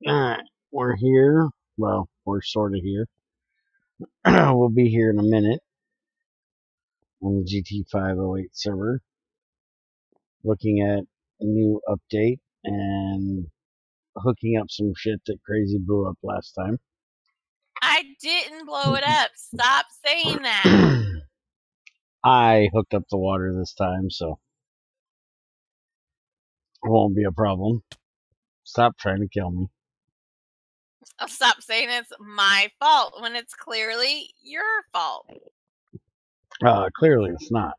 Alright, we're here. Well, we're sort of here. We'll be here in a minute on the GT5u.08 server, looking at a new update and hooking up some shit that Crazy blew up last time. I didn't blow it up. Stop saying that. I hooked up the water this time, so it won't be a problem. Stop trying to kill me. I'll stop saying it's my fault when it's clearly your fault. Clearly it's not.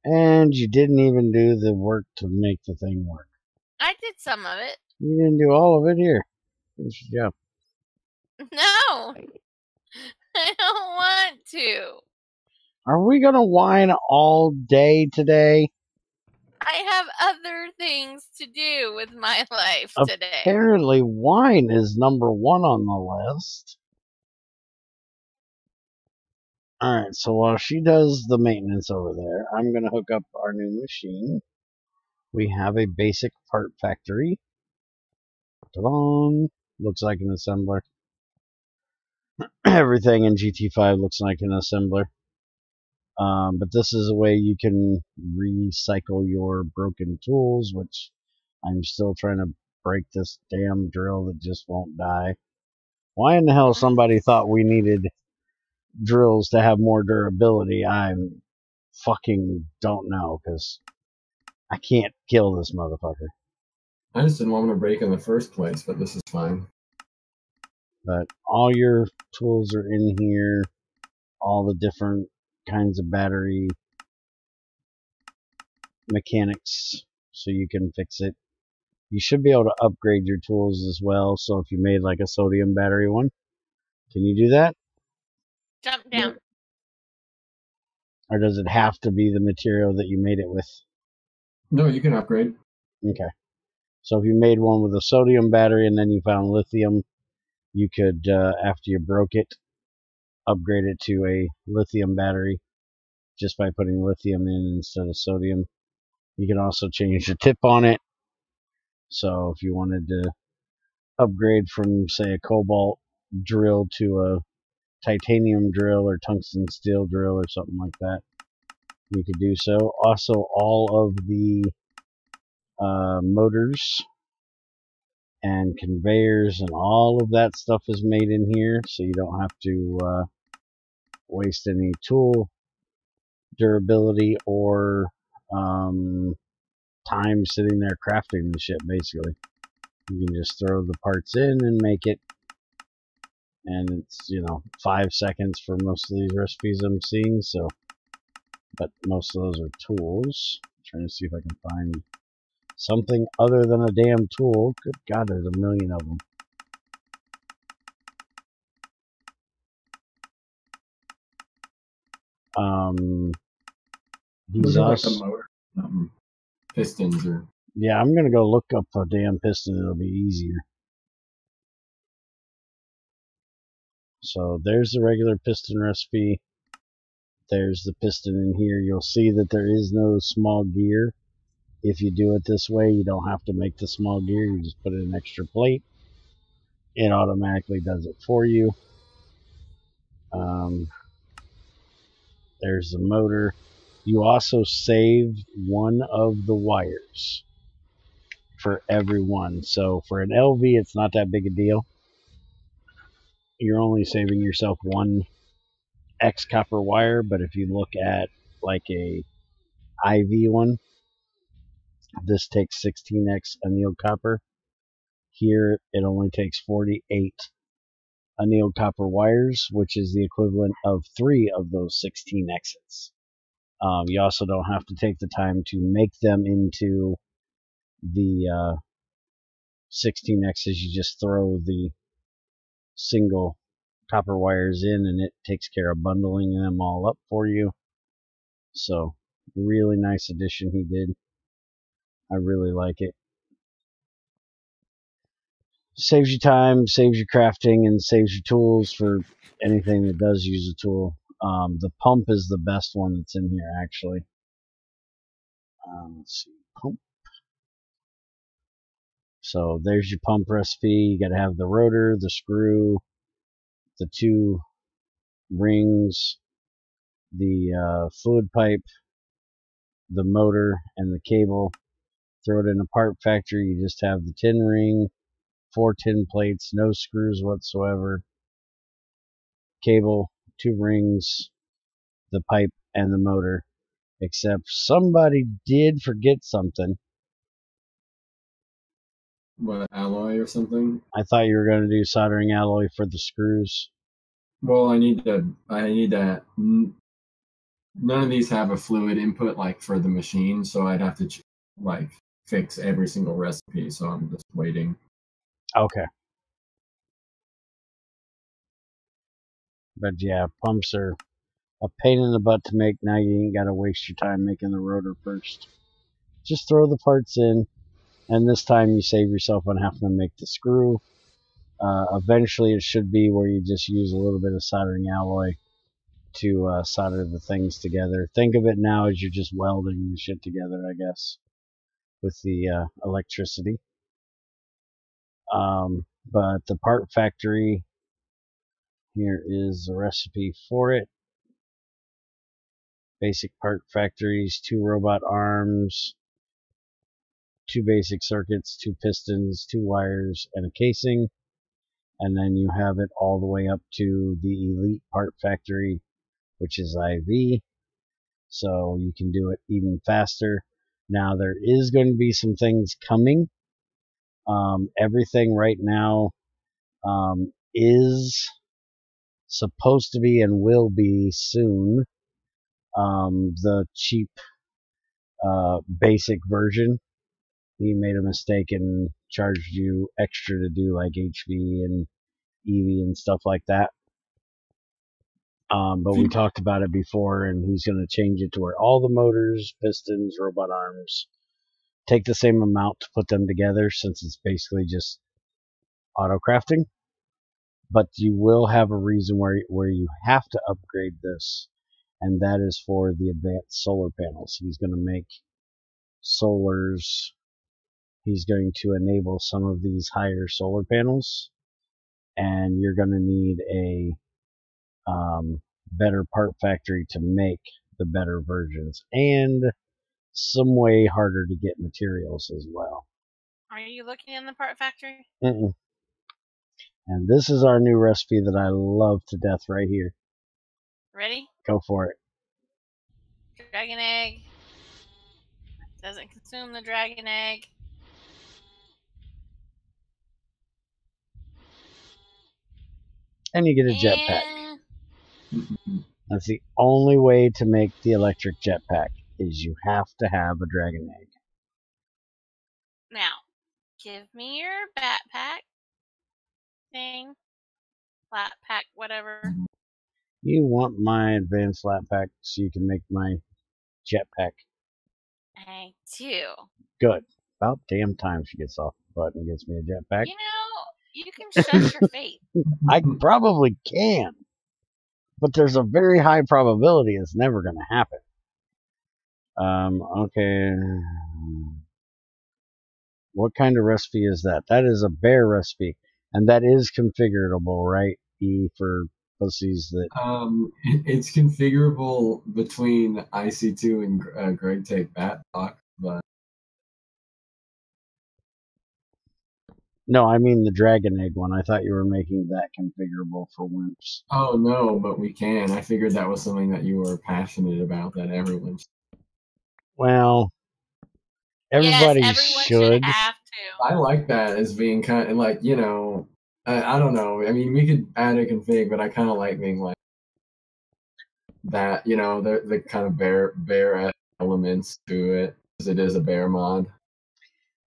And you didn't even do the work to make the thing work. I did some of it. You didn't do all of it here. Good job. No. I don't want to. Are we gonna whine all day today? I have other things to do with my life today. Apparently wine is number one on the list. Alright, so while she does the maintenance over there, I'm gonna hook up our new machine. We have a basic part factory. Ta-da! Looks like an assembler. Everything in GT5 looks like an assembler. But this is a way you can recycle your broken tools, which I'm still trying to break this damn drill that just won't die. Why in the hell somebody thought we needed drills to have more durability? I fucking don't know, because I can't kill this motherfucker. I just didn't want him to break in the first place, but this is fine. But all your tools are in here, all the different kinds of battery mechanics, so you can fix it. You should be able to upgrade your tools as well, so if you made like a sodium battery one, can you do that? Jump down. Or does it have to be the material that you made it with? No, you can upgrade. Okay. So if you made one with a sodium battery and then you found lithium, you could, after you broke it, upgrade it to a lithium battery just by putting lithium in instead of sodium. You can also change the tip on it. So if you wanted to upgrade from, say, a cobalt drill to a titanium drill or tungsten steel drill or something like that, you could do so. Also, all of the motors and conveyors and all of that stuff is made in here, so you don't have to waste any tool durability or time sitting there crafting the shit, basically. You can just throw the parts in and make it, and it's, 5 seconds for most of these recipes I'm seeing, so, but most of those are tools. I'm trying to see if I can find something other than a damn tool. Good God, there's a million of them. He's also like a motor, pistons or. Yeah, I'm gonna go look up a damn piston. It'll be easier. So there's the regular piston recipe. There's the piston in here. You'll see that there is no small gear. If you do it this way, you don't have to make the small gear. You just put in an extra plate. It automatically does it for you. There's the motor. You also save one of the wires for every one. So for an LV, it's not that big a deal. You're only saving yourself one X copper wire, but if you look at like a IV one, this takes 16X annealed copper. Here it only takes 48 annealed copper wires, which is the equivalent of 3 of those 16Xs. You also don't have to take the time to make them into the 16Xs. You just throw the single copper wires in and it takes care of bundling them all up for you. So really nice addition he did. I really like it. Saves you time, saves you crafting, and saves you tools for anything that does use a tool. The pump is the best one that's in here, actually. Let's see, pump. So there's your pump recipe. You got to have the rotor, the screw, the 2 rings, the fluid pipe, the motor, and the cable. Throw it in a part factory. You just have the tin ring, 4 tin plates, no screws whatsoever, cable, 2 rings, the pipe, and the motor. Except somebody did forget something. What, alloy or something? I thought you were going to do soldering alloy for the screws. Well, I need that. None of these have a fluid input like for the machine, so I'd have to like fix every single recipe. So I'm just waiting. Okay. But yeah, pumps are a pain in the butt to make. Now you ain't got to waste your time making the rotor first. Just throw the parts in, and this time you save yourself on having to make the screw. Eventually it should be where you just use a little bit of soldering alloy to solder the things together. Think of it now as you're just welding the shit together, I guess, with the electricity. But the part factory, here is the recipe for it. Basic part factories, 2 robot arms, 2 basic circuits, 2 pistons, 2 wires, and a casing. And then you have it all the way up to the elite part factory, which is IV. So you can do it even faster. Now there is going to be some things coming. Everything right now is supposed to be and will be soon the cheap basic version. He made a mistake and charged you extra to do like HV and EV and stuff like that. But we talked about it before, and he's going to change it to where all the motors, pistons, robot arms take the same amount to put them together, since it's basically just auto crafting. But you will have a reason where you have to upgrade this, and that is for the advanced solar panels. He's going to make solars. He's going to enable some of these higher solar panels, and you're going to need a better part factory to make the better versions, and some way harder to get materials as well. Are you looking in the part factory? Mm-mm. And this is our new recipe that I love to death right here. Ready? Go for it. Dragon egg. Doesn't consume the dragon egg. And you get a jetpack. That's the only way to make the electric jetpack, is you have to have a dragon egg. Now, give me your backpack thing. Flat pack, whatever. You want my advanced flat pack so you can make my jetpack. I do. Good. About damn time she gets off the butt and gets me a jetpack. You know, you can shush your face. I probably can. But there's a very high probability it's never going to happen. Okay. What kind of recipe is that? That is a bear recipe. And that is configurable, right? E for pussies that... It's configurable between IC2 and Greg Take Batbox, but... No, I mean the dragon egg one. I thought you were making that configurable for wimps. Oh, no, but we can. I figured that was something that you were passionate about, that everyone... Well, everybody yes, everyone should have to. I like that as being kind of like, you know, I don't know. I mean, we could add a config, but I kind of like being like that, you know, the kind of bear elements to it, because it is a bear mod.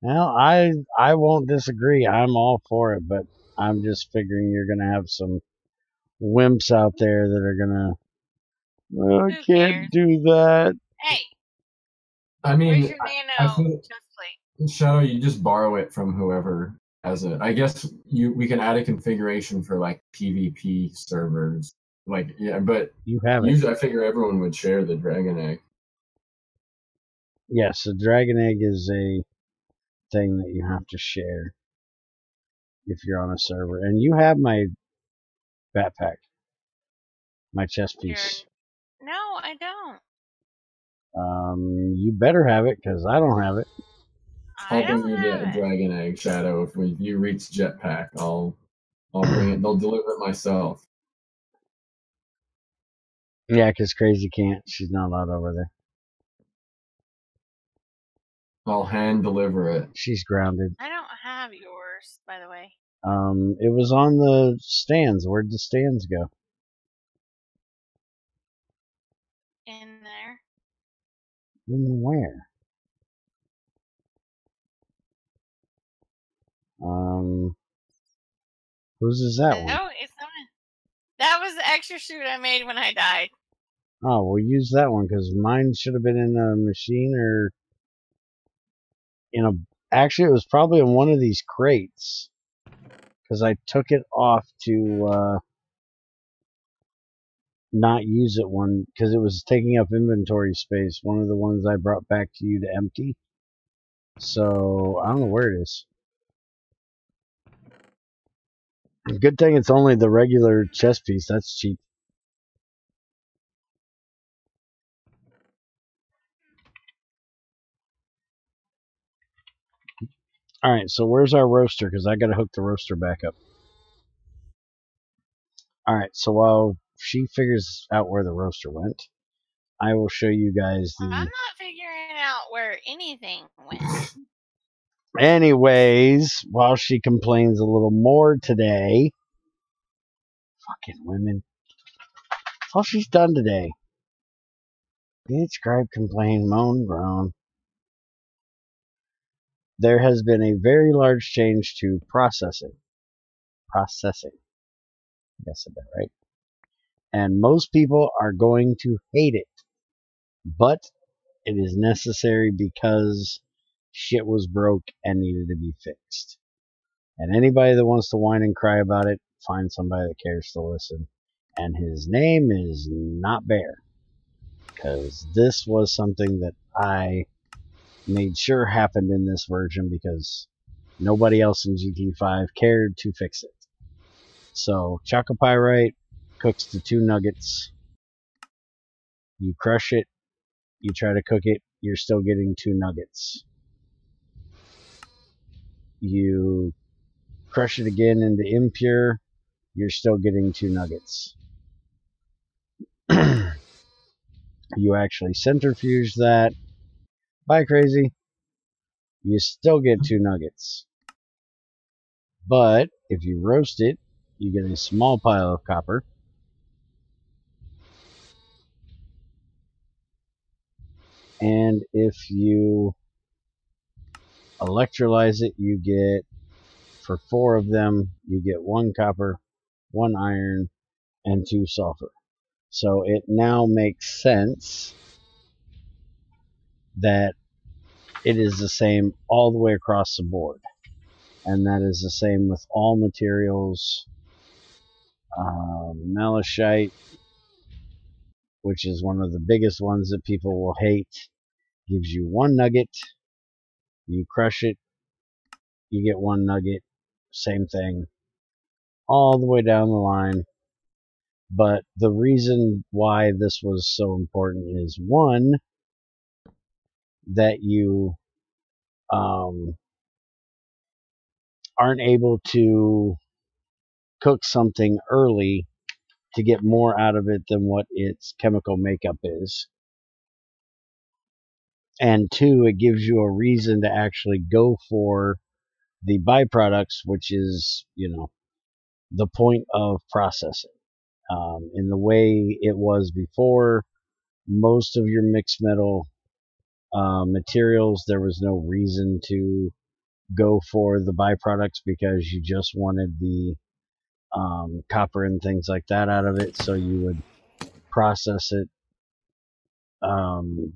Well, I won't disagree. I'm all for it, but I'm just figuring you're going to have some wimps out there that are going to, I can't do that. Hey. I mean, where's your nano? Shadow, you just borrow it from whoever has it. I guess we can add a configuration for like PvP servers. Like, yeah, but you have usually I figure everyone would share the dragon egg. Yes, the dragon egg is a thing that you have to share if you're on a server. And you have my backpack, my chest piece. No, I don't. You better have it because I don't have it. I I'll bring don't you have the it. dragon egg, Shadow. If you reach jetpack, I'll bring it. They'll deliver it myself. Yeah, because Crazy can't. She's not allowed over there. I'll hand deliver it. She's grounded. I don't have yours, by the way. It was on the stands. Where'd the stands go? In there. In where? Whose is that one? No, it's not. That was the extra suit I made when I died. Oh, we'll use that one because mine should have been in a machine or in a. Actually, it was probably in one of these crates because I took it off to not use it one because it was taking up inventory space. One of the ones I brought back to you to empty. So I don't know where it is. Good thing it's only the regular chest piece. That's cheap. All right, so where's our roaster? Because I got to hook the roaster back up. All right, so while she figures out where the roaster went, I will show you guys the... I'm not figuring out where anything went. Anyways, while she complains a little more today... Fucking women. That's all she's done today. Bitch, gripe, complain, moan, groan. There has been a very large change to processing. Processing. I guess I said that right. And most people are going to hate it. But it is necessary because shit was broke and needed to be fixed. And anybody that wants to whine and cry about it, find somebody that cares to listen. And his name is not Bear. Because this was something that I made sure happened in this version because nobody else in GT5 cared to fix it. So, Chocopyrite cooks the 2 nuggets. You crush it. You try to cook it. You're still getting 2 nuggets. You crush it again into impure. You're still getting 2 nuggets. You actually centrifuge that. Bye, Crazy. You still get 2 nuggets. But if you roast it, you get a small pile of copper. And if you electrolyze it, you get, for 4 of them, you get 1 copper, 1 iron, and 2 sulfur. So it now makes sense that it is the same all the way across the board. And that is the same with all materials. Malachite, which is one of the biggest ones that people will hate, gives you 1 nugget. You crush it, you get 1 nugget. Same thing. All the way down the line. But the reason why this was so important is, 1, that you aren't able to cook something early to get more out of it than what its chemical makeup is. And 2, it gives you a reason to actually go for the byproducts, which is, the point of processing. In the way it was before, most of your mixed metal materials, there was no reason to go for the byproducts because you just wanted the copper and things like that out of it, so you would process it,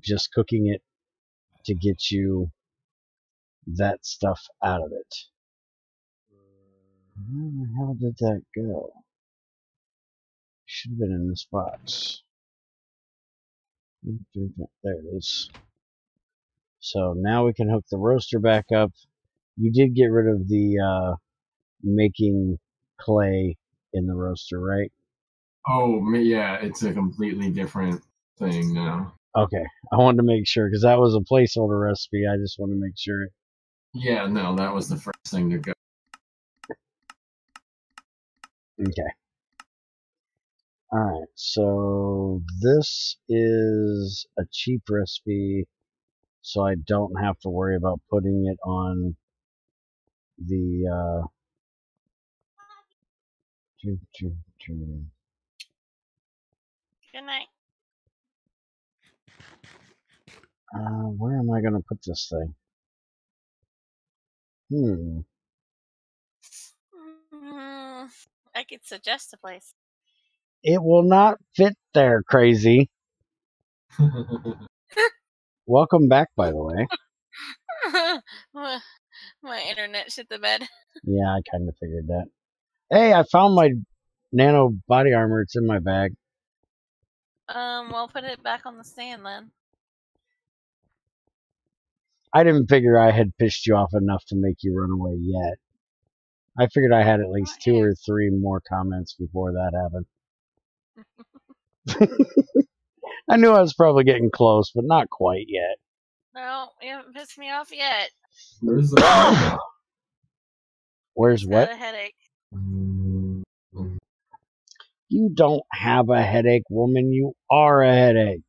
just cooking it to get you that stuff out of it. Where the hell did that go? Should have been in this box. There it is. So now we can hook the roaster back up. You did get rid of the making clay in the roaster, right? Oh, yeah, it's a completely different thing now. Okay, I wanted to make sure because that was a placeholder recipe. I just want to make sure. Yeah, no, that was the first thing to go. Okay. Alright, so this is a cheap recipe, so I don't have to worry about putting it on the Good night. where am I going to put this thing? I could suggest a place. It will not fit there, crazy. Welcome back, by the way. My internet shit the bed. Yeah, I kind of figured that. Hey, I found my nano body armor. It's in my bag. Well, put it back on the stand then. I didn't figure I had pissed you off enough to make you run away yet. I figured I had at least 2 or 3 more comments before that happened. I knew I was probably getting close, but not quite yet. No, you haven't pissed me off yet. Where's the Where's what? Got a headache. You don't have a headache, woman. You are a headache.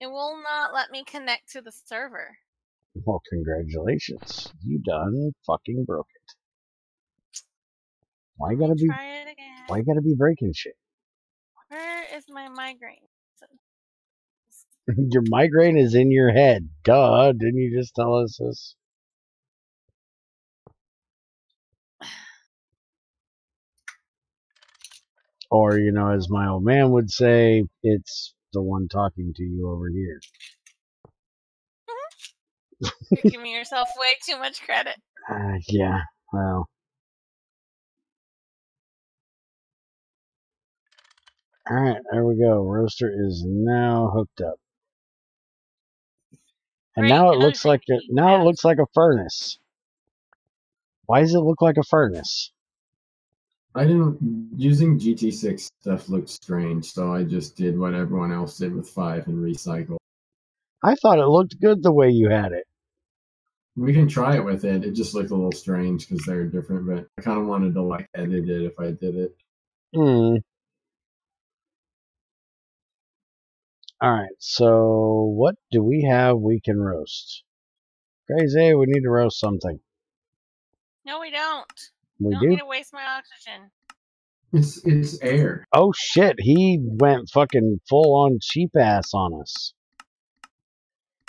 It will not let me connect to the server. Well, congratulations. You done fucking broke it. Why you gotta be? Try it again. Why you gotta be breaking shit? Where is my migraine? Your migraine is in your head. Duh. Didn't you just tell us this? Or, you know, as my old man would say, it's the one talking to you over here. You're giving yourself way too much credit. Yeah, well. Alright, there we go. Roaster is now hooked up. And Great, now it looks like it looks like a furnace. Why does it look like a furnace? Using GT6 stuff looked strange, so I just did what everyone else did with 5 and recycle. I thought it looked good the way you had it. We can try it with it. It just looked a little strange because they're different, but I kind of wanted to like edit it if I did it. Alright, so what do we have we can roast? Crazy, we need to roast something. No, we don't. We don't do? need to waste my oxygen. It's air. Oh shit, he went fucking full on cheap ass on us.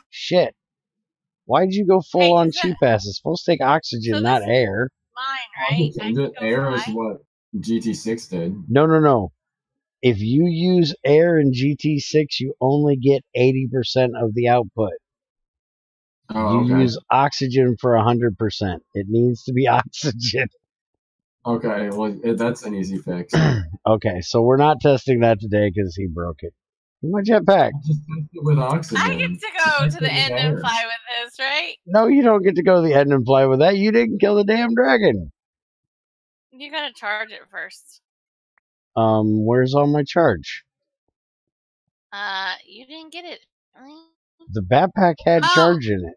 Shit. Why'd you go full on cheap ass? It's supposed to take oxygen, so not air. Mine, right? Air is what GT6 did. No. If you use air in GT6, you only get 80% of the output. Oh, you okay. use oxygen for 100%. It needs to be oxygen. Okay, well, that's an easy fix. Okay, so we're not testing that today because he broke it. My jetpack. Just test it with oxygen. I get to go to the end and fly with this, right? No, you don't get to go to the end and fly with that. You didn't kill the damn dragon. You gotta charge it first. Where's all my charge? You didn't get it. The backpack had charge in it.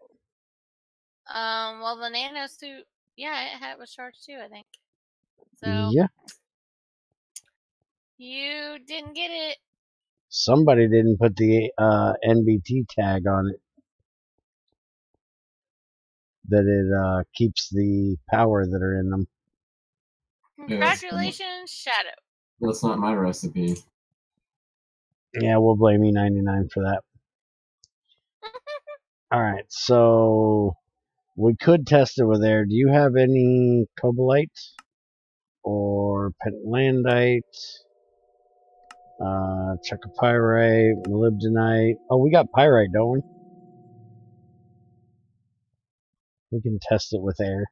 Well, the nano suit, yeah, it was charged too, I think. So yeah. You didn't get it. Somebody didn't put the NBT tag on it. That it keeps the power that are in them. Congratulations, Shadow. That's not my recipe. Yeah, we'll blame E99 for that. Alright, so we could test it with air. Do you have any cobalite? Or pentlandite? Checopyrite, molybdenite. Oh, we got pyrite, don't we? We can test it with air.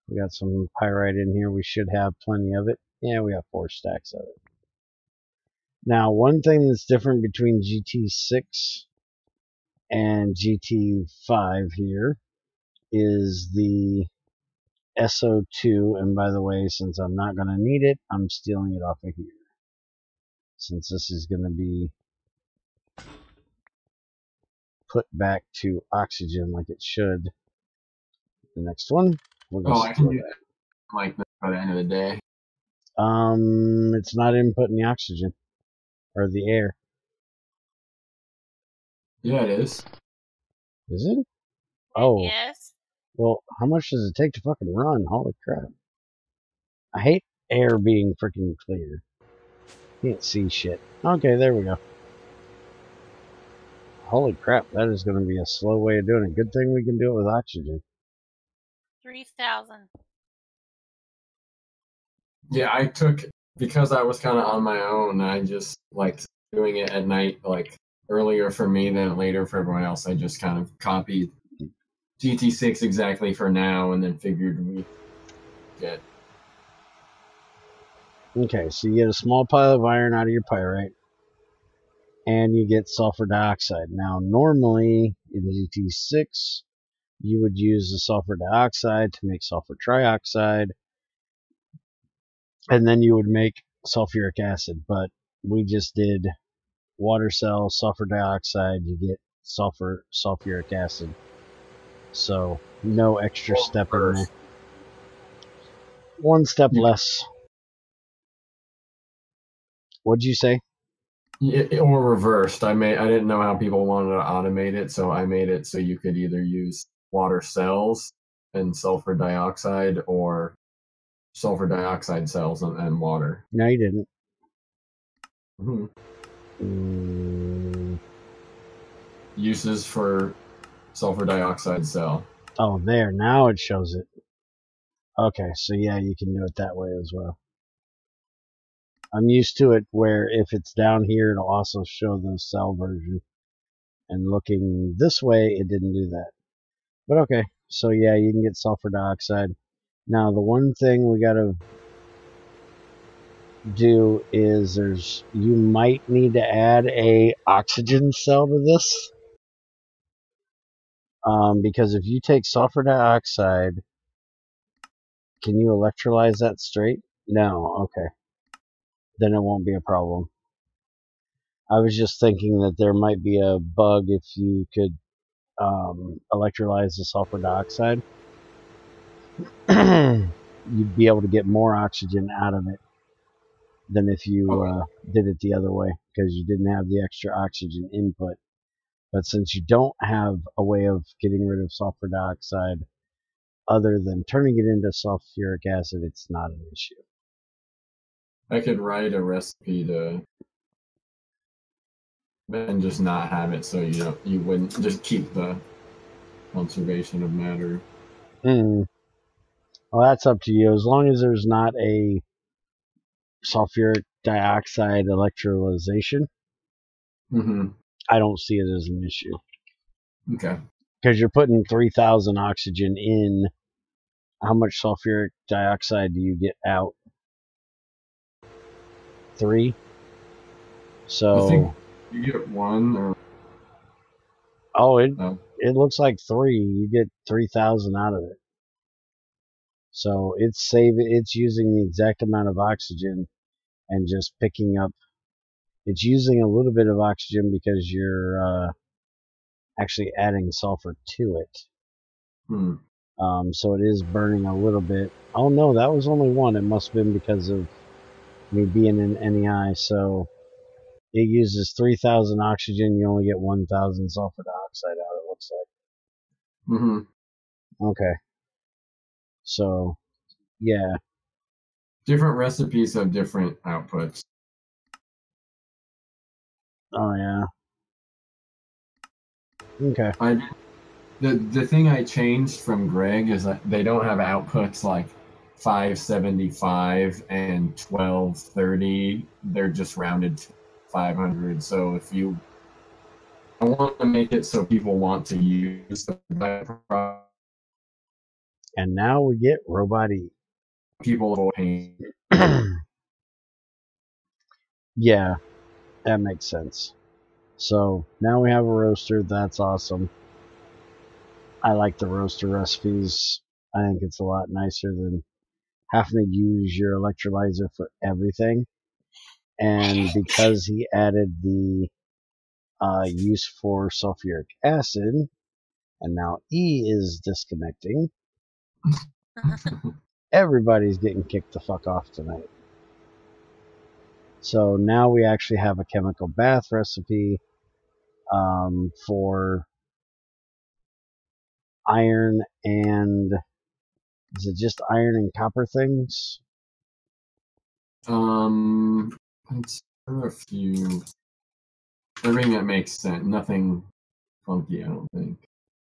We got some pyrite in here. We should have plenty of it. Yeah, we have 4 stacks of it. Now, one thing that's different between GT6 And GT5 here is the SO2, and by the way, since I'm not going to need it, I'm stealing it off of here. Since this is going to be put back to oxygen like it should. The next one, we'll just I can steal do that. that like that by the end of the day. It's not inputting the oxygen or the air. Yeah, it is. Is it? Oh. Yes. Well, how much does it take to fucking run? Holy crap. I hate air being freaking clear. Can't see shit. Okay, there we go. Holy crap, that is going to be a slow way of doing it. Good thing we can do it with oxygen. 3,000. Yeah, I took, because I was kind of on my own, I just liked doing it at night, like earlier for me than later for everyone else. I just kind of copied GT6 exactly for now and then figured we get. Okay, so you get a small pile of iron out of your pyrite, and you get sulfur dioxide. Now, normally in GT6, you would use the sulfur dioxide to make sulfur trioxide, and then you would make sulfuric acid, but we just did water cell, sulfur dioxide, you get sulfuric acid. So, no extra step in there. One step less. What'd you say? Yeah, or reversed. I didn't know how people wanted to automate it, so I made it so you could either use water cells and sulfur dioxide or sulfur dioxide cells and water. No, you didn't. Uses for sulfur dioxide cell. Oh, there. Now it shows it. Okay, so yeah, you can do it that way as well. I'm used to it where if it's down here, it'll also show the cell version. And looking this way, it didn't do that. But okay, so yeah, you can get sulfur dioxide. Now, the one thing we gotta do is you might need to add a oxygen cell to this. Because if you take sulfur dioxide, can you electrolyze that straight? No, okay. Then it won't be a problem. I was just thinking that there might be a bug if you could electrolyze the sulfur dioxide. You'd be able to get more oxygen out of it than if you did it the other way, because you didn't have the extra oxygen input. But since you don't have a way of getting rid of sulfur dioxide other than turning it into sulfuric acid, it's not an issue. I could write a recipe to and just not have it, so you wouldn't just keep the conservation of matter. Well, that's up to you. As long as there's not a sulfuric dioxide electrolyzation, I don't see it as an issue. Okay. Because you're putting 3,000 oxygen in. How much sulfuric dioxide do you get out? 3? So. I think you get 1 or. Oh, it looks like 3. You get 3,000 out of it. So it's using the exact amount of oxygen and just picking up. It's using a little bit of oxygen because you're actually adding sulfur to it. So it is burning a little bit. Oh no, that was only 1. It must have been because of me being in NEI. So it uses 3,000 oxygen. You only get 1,000 sulfur dioxide out, it looks like. Okay. So, yeah. Different recipes have different outputs. Oh, yeah. Okay. The thing I changed from Greg is that they don't have outputs like 575 and 1230. They're just rounded to 500. So I want to make it so people want to use the product. And now we get Robot E. People avoid pain. Yeah, that makes sense. So now we have a roaster. That's awesome. I like the roaster recipes. I think it's a lot nicer than having to use your electrolyzer for everything. And because he added the use for sulfuric acid, and now E is disconnecting, everybody's getting kicked the fuck off tonight. So now we actually have a chemical bath recipe for iron and, is it just iron and copper things? It's a few. Everything that makes sense. Nothing funky, I don't think.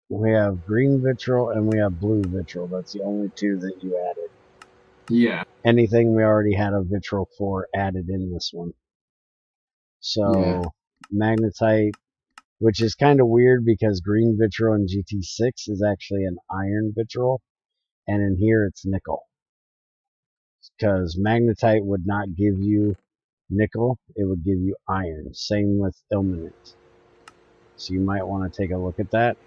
We have green vitriol and we have blue vitriol. That's the only two that you added. Yeah. Anything we already had a vitriol for added in this one. So magnetite, which is kind of weird because green vitriol in GT6 is actually an iron vitriol, and in here it's nickel. Because magnetite would not give you nickel, it would give you iron. Same with ilmenite. So you might want to take a look at that.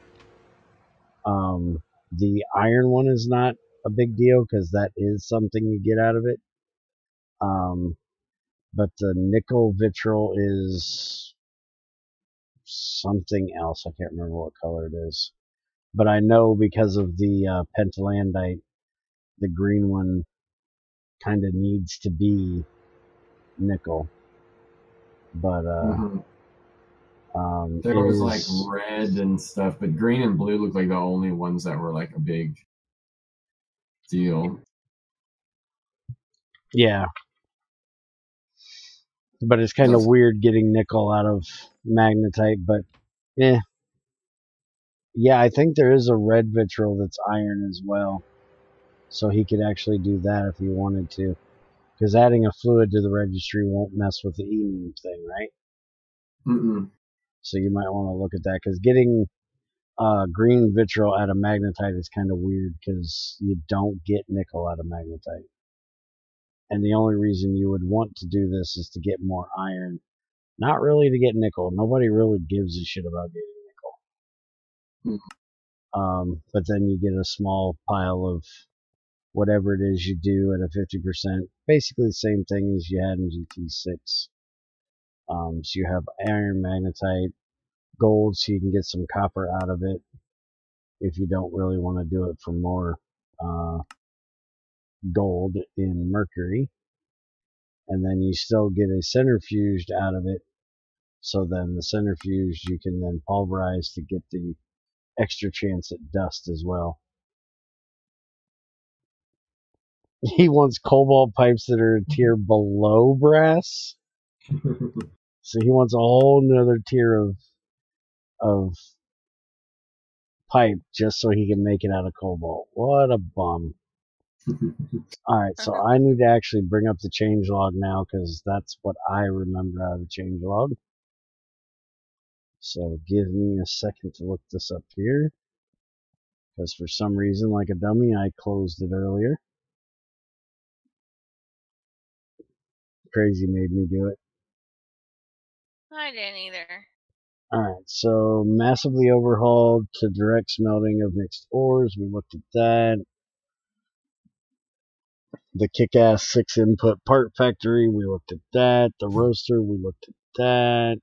The iron one is not a big deal because that is something you get out of it. But the nickel vitriol is something else. I can't remember what color it is. But I know because of the pentalandite, the green one kind of needs to be nickel. But there was like red and stuff, but green and blue looked like the only ones that were like a big deal. Yeah. But it's kind of weird getting nickel out of magnetite, but yeah, I think there is a red vitriol that's iron as well. So he could actually do that if he wanted to. Because adding a fluid to the registry won't mess with the E-name thing, right? So you might want to look at that. Because getting green vitriol out of magnetite is kind of weird because you don't get nickel out of magnetite. And the only reason you would want to do this is to get more iron. Not really to get nickel. Nobody really gives a shit about getting nickel. But then you get a small pile of whatever it is you do at a 50%. Basically the same thing as you had in GT6. So you have iron, magnetite, gold, so you can get some copper out of it if you don't really want to do it for more gold in mercury. And then you still get a centrifuged out of it. So then the centrifuged you can then pulverize to get the extra chance at dust as well. He wants cobalt pipes that are a tier below brass. So he wants a whole nother tier of pipe just so he can make it out of cobalt. What a bum. Alright, so I need to actually bring up the changelog now because that's what I remember out of the changelog. So give me a second to look this up here. Because for some reason, like a dummy, I closed it earlier. Crazy made me do it. I didn't either. Alright, so massively overhauled to direct smelting of mixed ores. We looked at that. The kick-ass 6-input part factory. We looked at that. The roaster. We looked at that.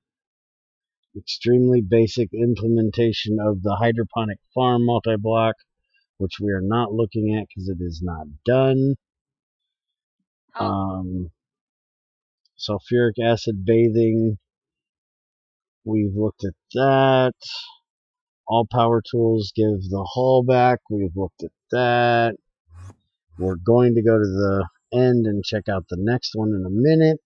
Extremely basic implementation of the hydroponic farm multi-block, which we are not looking at because it is not done. Sulfuric acid bathing. We've looked at that. All power tools give the hull back. We've looked at that. We're going to go to the end and check out the next one in a minute.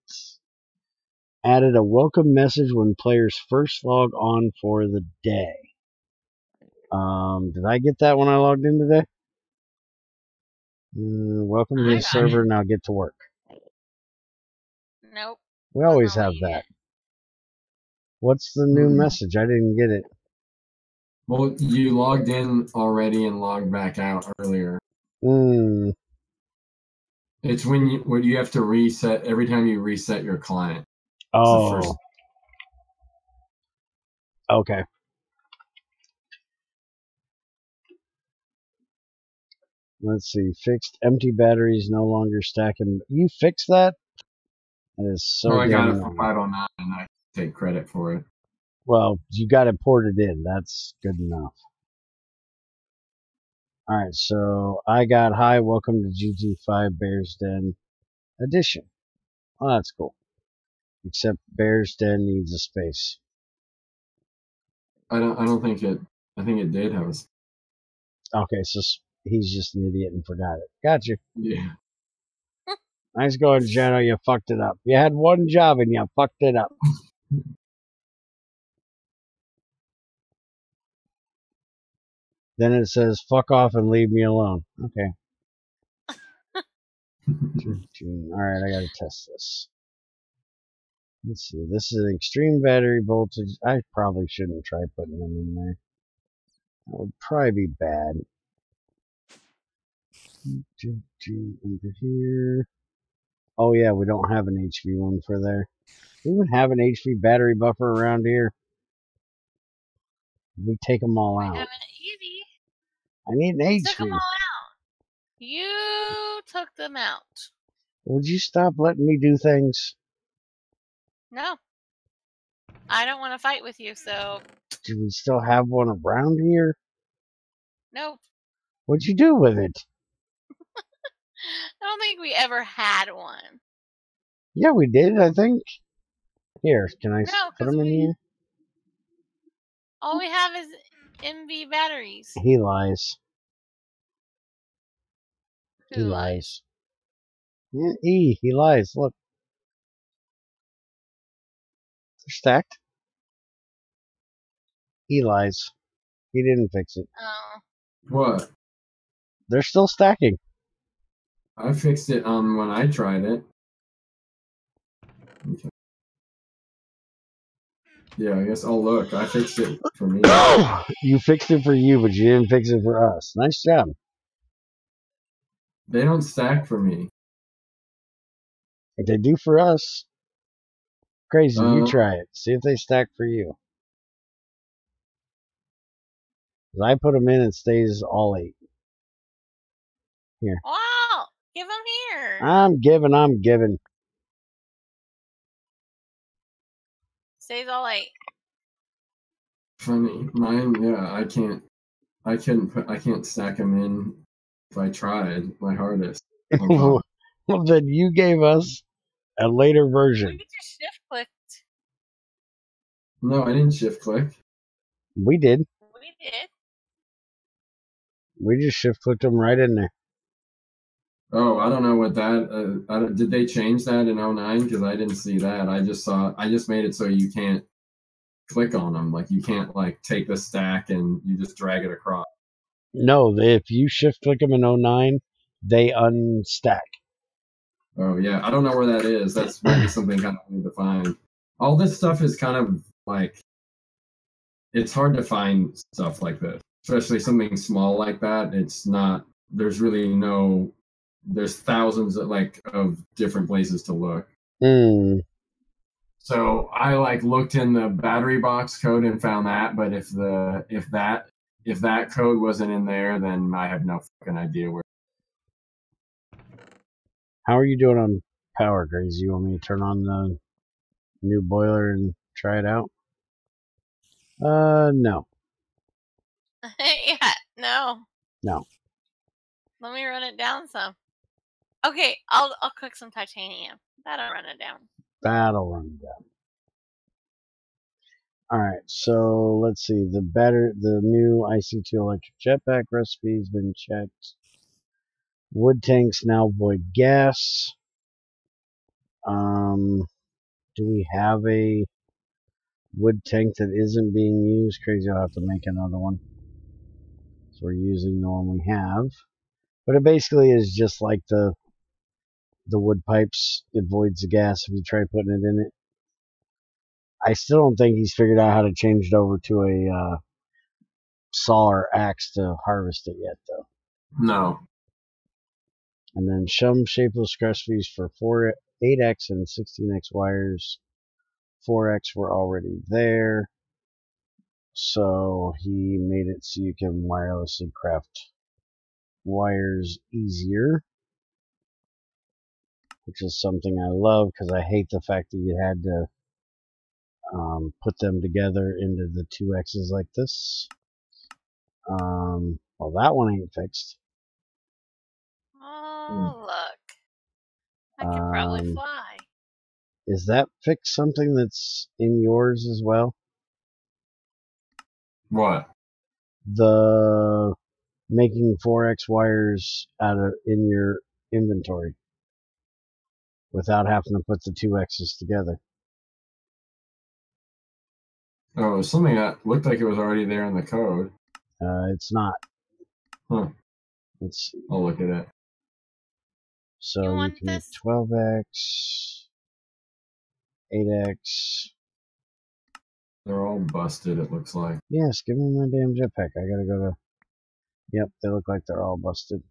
Added a welcome message when players first log on for the day. Did I get that when I logged in today? Welcome to the server. Now get to work. Nope. We always have that. What's the new message? I didn't get it. Well, you logged in already and logged back out earlier. It's when you have to reset every time you reset your client. Oh. Okay. Let's see. Fixed empty batteries no longer stacking. You fixed that? That is so I got damn it for annoying. 509 and I take credit for it. Well, you got it ported in. That's good enough. Alright, so I got hi. Welcome to GT5 Bear's Den Edition. Oh, that's cool. Except Bear's Den needs a space. I don't think it. I think it did have a. Okay, so he's just an idiot and forgot it. Gotcha. Yeah. Nice going, Jenna. You fucked it up. You had one job and you fucked it up. Then it says, fuck off and leave me alone. Okay. Alright, I gotta test this. Let's see. This is an extreme battery voltage. I probably shouldn't try putting them in there. That would probably be bad. Under here. Oh yeah, we don't have an HV one for there. Do we even have an HV battery buffer around here? We take them all out. Having it easy. I need an You HV. took them all out. You took them out. Would you stop letting me do things? No. I don't want to fight with you, so. Do we still have one around here? Nope. What'd you do with it? I don't think we ever had one. Yeah, we did, I think. Here, can I No, put them in here? All we have is MV batteries. He lies. Who He lies. Yeah, he lies. Look. They're stacked. He lies. He didn't fix it. Oh. What? They're still stacking. I fixed it when I tried it. Okay. Yeah, I guess. Oh, look, I fixed it for me. You fixed it for you, but you didn't fix it for us. Nice job. They don't stack for me. But they do for us. Crazy. You try it. See if they stack for you. I put them in, it stays all 8. Here. Wow! Give them here. I'm giving. Stays all 8. Funny. Mine, yeah, I can't stack them in if I tried my hardest. Well, then you gave us a later version. We just shift clicked. No, I didn't shift click. We did. We did. We just shift clicked them right in there. Oh, I don't know what that. Did they change that in 09? Because I didn't see that. I just made it so you can't click on them. Like you can't take the stack and you just drag it across. No, if you shift click them in 09, they unstack. Oh yeah, I don't know where that is. That's maybe something kind of hard to find. All this stuff is kind of it's hard to find stuff like this, especially something small like that. It's not. There's really no. There's thousands of different places to look. So I looked in the battery box code and found that, but if that code wasn't in there, then I have no fucking idea where. How are you doing on power, Grace? You want me to turn on the new boiler and try it out? No. Yeah, no. No. Let me run it down some. Okay, I'll cook some titanium. That'll run it down. That'll run it down. Alright, so let's see. The new IC2 electric jetpack recipe's been checked. Wood tanks now void gas. Do we have a wood tank that isn't being used? Crazy, I'll have to make another one. So we're using the one we have. But it basically is just like the wood pipes. It voids the gas if you try putting it in it. I still don't think he's figured out how to change it over to a saw or axe to harvest it yet, though. No. And then some shapeless recipes for 8x and 16x wires. 4x were already there. So he made it so you can wirelessly craft wires easier, which is something I love because I hate the fact that you had to put them together into the 2X's like this. Well, that one ain't fixed. Oh, look. I could probably fly. Is that fix something that's in yours as well? What? The making 4X wires in your inventory without having to put the 2X's together. Oh, it was something that looked like it was already there in the code. It's not. Huh. Let's see. I'll look at it. So you can make 12X, 8X. They're all busted, it looks like. Yes, give me my damn jetpack. I gotta go to... Yep, they look like they're all busted.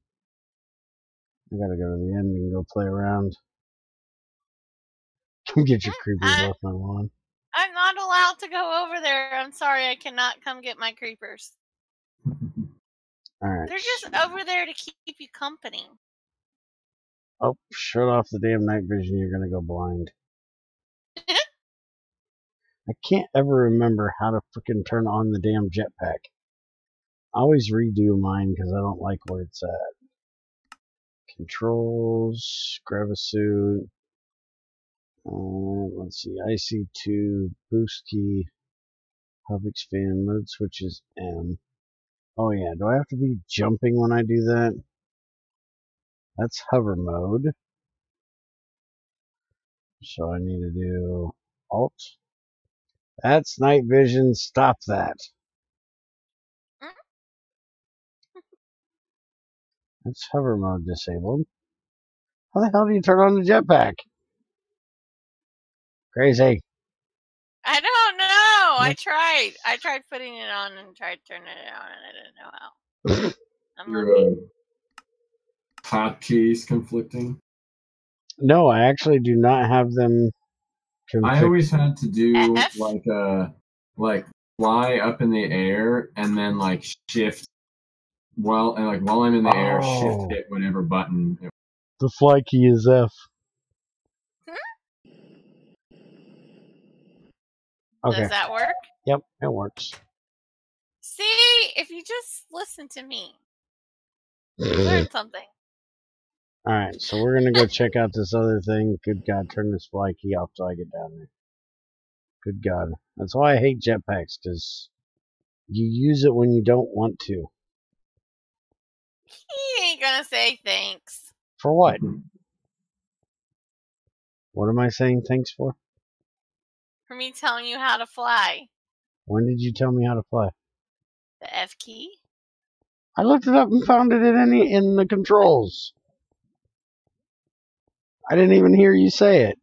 I gotta go to the end and go play around. Get your creepers off my lawn. I'm not allowed to go over there. I'm sorry, I cannot come get my creepers. Alright. They're just over there to keep you company. Oh, shut off the damn night vision. You're gonna go blind. I can't ever remember how to freaking turn on the damn jetpack. I always redo mine because I don't like where it's at. Controls, grab a suit. Let's see, IC2, boost key, hub expand, mode switch is M. Oh yeah, do I have to be jumping when I do that? That's hover mode. So I need to do Alt. That's night vision, stop that. That's hover mode disabled. How the hell do you turn on the jetpack? Crazy. I don't know. I tried putting it on and tried turning it on, and I didn't know how. Your hotkeys conflicting? No, I actually do not have them configured. I always had to do like fly up in the air and then like shift while I'm in the air, shift hit whatever button. The fly key is F. Okay. Does that work? Yep, it works. See, if you just listen to me, you learn something. Alright, so we're gonna go check out this other thing. Good God, turn this fly key off till I get down there. Good God. That's why I hate jetpacks, because you use it when you don't want to. He ain't gonna say thanks. For what? What am I saying thanks for? For me telling you how to fly. When did you tell me how to fly? The F key? I looked it up and found it in the controls. I didn't even hear you say it.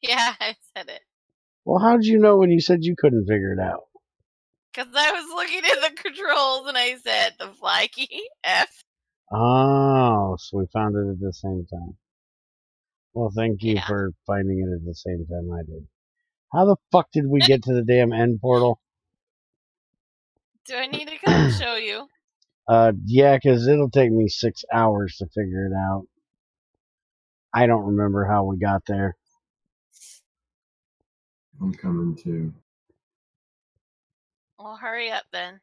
Yeah, I said it. Well, how'd you know when you said you couldn't figure it out? Because I was looking at the controls and I said the fly key, F. Oh, so we found it at the same time. Well, thank you for finding it at the same time I did. How the fuck did we get to the damn end portal? Do I need to come show you? Yeah, because it'll take me 6 hours to figure it out. I don't remember how we got there. I'm coming too. Well, hurry up then.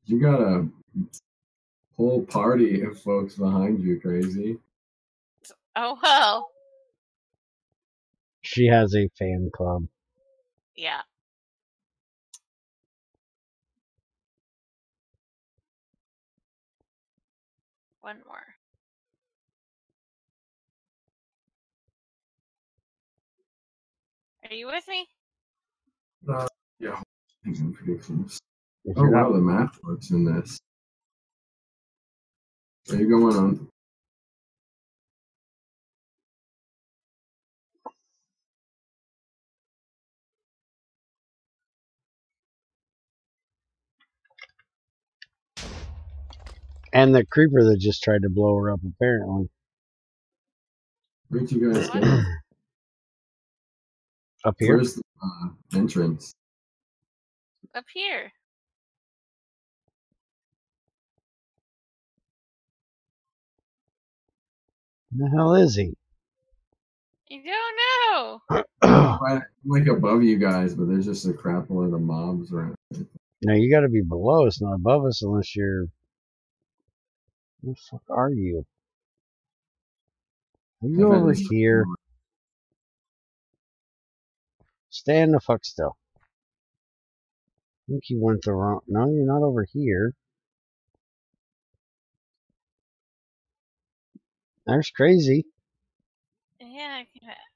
You got a whole party of folks behind you, crazy. Oh, well. She has a fan club. Yeah. One more. Are you with me? Yeah. I'm pretty close. Oh wow, the map works in this. Are you going on? And the creeper that just tried to blow her up, apparently. Where'd you guys go? Up here? Where's the entrance? Up here. The hell is he? You don't know. I'm like above you guys, but there's just a crap load of mobs around. Now you got to be below us, not above us, unless you're. Where the fuck are you? Are you I've had over this- here? Stand the fuck still. I think you went the wrong. No, you're not over here. There's Crazy. Yeah.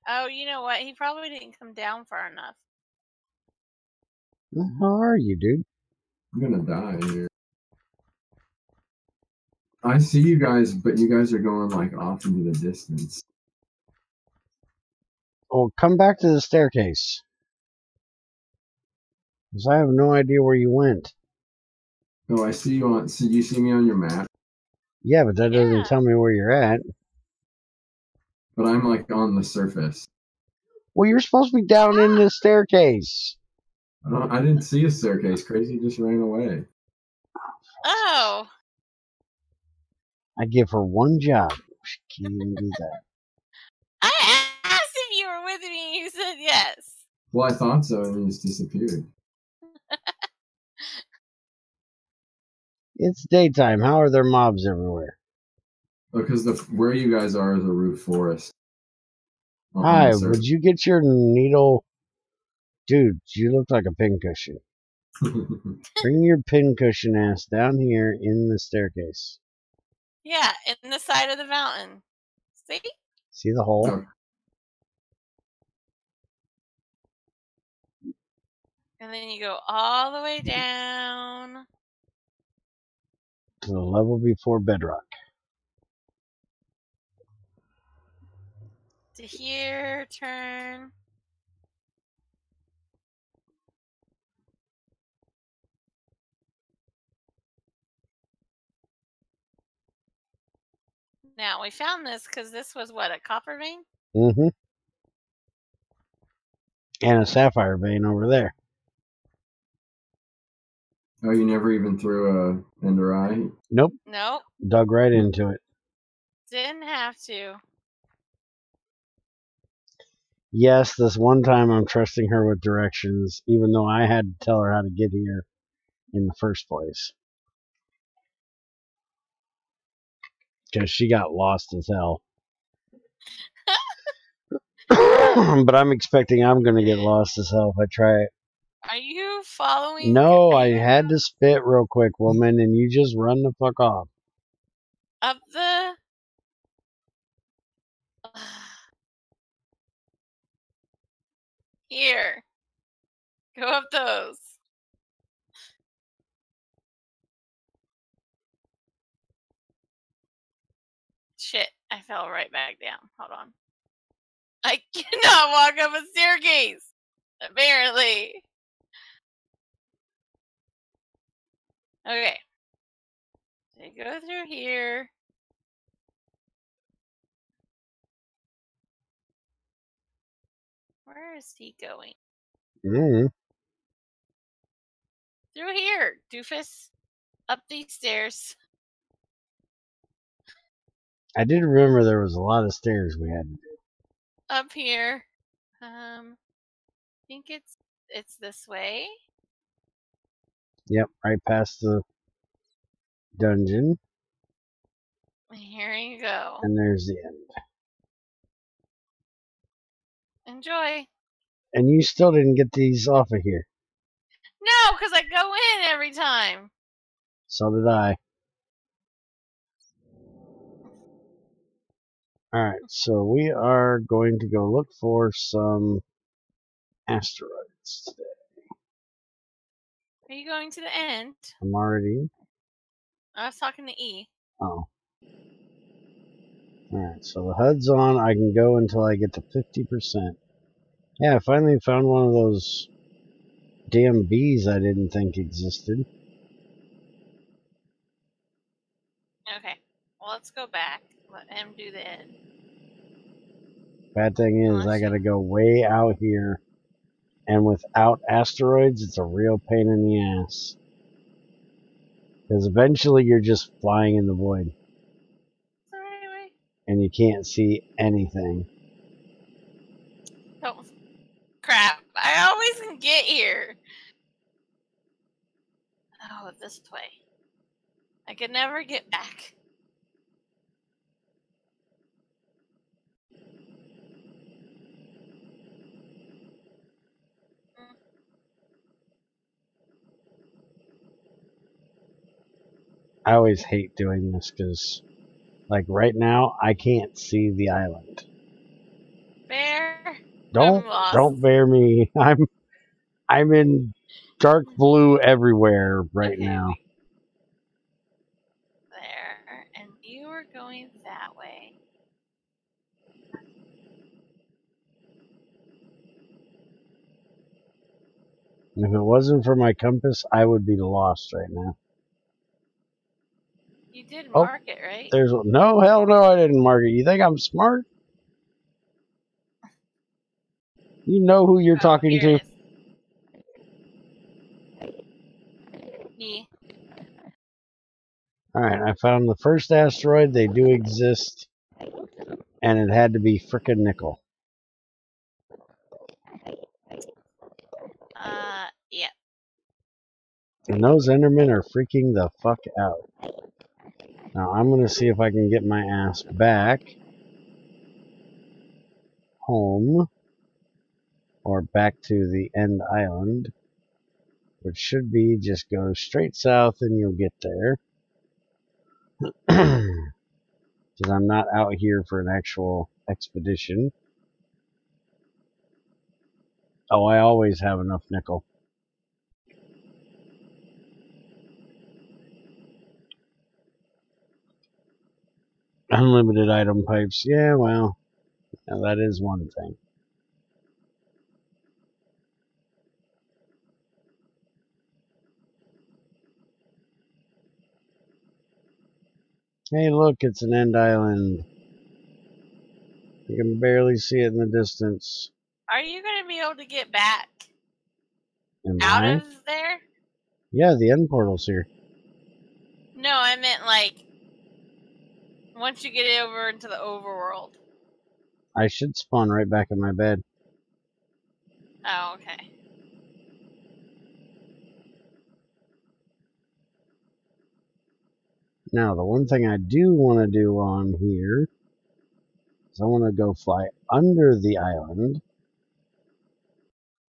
Oh, you know what? He probably didn't come down far enough. Where the hell are you, dude? I'm gonna die here. I see you guys, but you guys are going like off into the distance. Oh, come back to the staircase. Because I have no idea where you went. Oh, I see you on. So you see me on your map, Yeah, but that doesn't Yeah. tell me where you're at. but I'm like on the surface. Well, you're supposed to be down in the staircase. I didn't see a staircase. Crazy just ran away. Oh. I give her one job. She can't even do that. I asked if you were with me and you said yes. Well, I thought so, and he just disappeared. It's daytime. How are there mobs everywhere? Because where you guys are is a root forest. On the Hi, surface. would you get your needle? Dude, you look like a pincushion. Bring your pincushion ass down here in the staircase. Yeah, in the side of the mountain. See? See the hole? Oh, And then you go all the way down. To the level before bedrock. To here, turn. Now, we found this because this was what, a copper vein? Mm-hmm. And a sapphire vein over there. oh, you never even threw a ender eye? Nope. Nope. Dug right into it. Didn't have to. Yes, this one time I'm trusting her with directions, even though I had to tell her how to get here in the first place. Because she got lost as hell. But I'm expecting I'm going to get lost as hell if I try it. Are you following? No, Are I you had to spit real quick, woman, and you just run the fuck off. up the. Here. Go up those. Shit, I fell right back down. Hold on. I cannot walk up a staircase. Apparently. Okay. So you go through here. Where is he going? Mm. Through here, doofus. Up these stairs. I did remember there was a lot of stairs we had to do. Up here. I think it's this way. Yep, right past the dungeon, Here you go. and there's the end. Enjoy. And you still didn't get these off of here. No, because I go in every time. So did I. Alright, so we are going to go look for some asteroids today. Are you going to the end? I'm already in. I was talking to E. Oh. Alright, so the HUD's on. I can go until I get to 50%. Yeah, I finally found one of those damn bees I didn't think existed. Okay. Well, let's go back. Let him do the end. Bad thing is, Unless I you- gotta go way out here And without asteroids, it's a real pain in the ass. Because eventually you're just flying in the void. Sorry. And you can't see anything. Oh, crap. I always can get here. Oh, this way. I could never get back. I always hate doing this because, like, right now, I can't see the island. Bear? Don't I'm lost. bear me. I'm in dark blue everywhere right Okay, now. there. And you were going that way. If it wasn't for my compass, I would be lost right now. You did Oh, mark it, right? There's no, hell no, I didn't mark it. You think I'm smart? You know who you're talking here to? it is. Me. Alright, I found the first asteroid. They do exist. And it had to be frickin' nickel. Yeah. And those Endermen are freaking the fuck out. Now I'm gonna see if I can get my ass back home. Or back to the end island. Which should be just go straight south and you'll get there. Because I'm not out here for an actual expedition. Oh, I always have enough nickel. Unlimited item pipes. Yeah, well, yeah, that is one thing. Hey, look, it's an end island. You can barely see it in the distance. Are you going to be able to get back Am out I? of there? Yeah, the end portal's here. No, I meant like once you get over into the overworld. I should spawn right back in my bed. Oh, okay. Now, the one thing I do want to do on here is I want to go fly under the island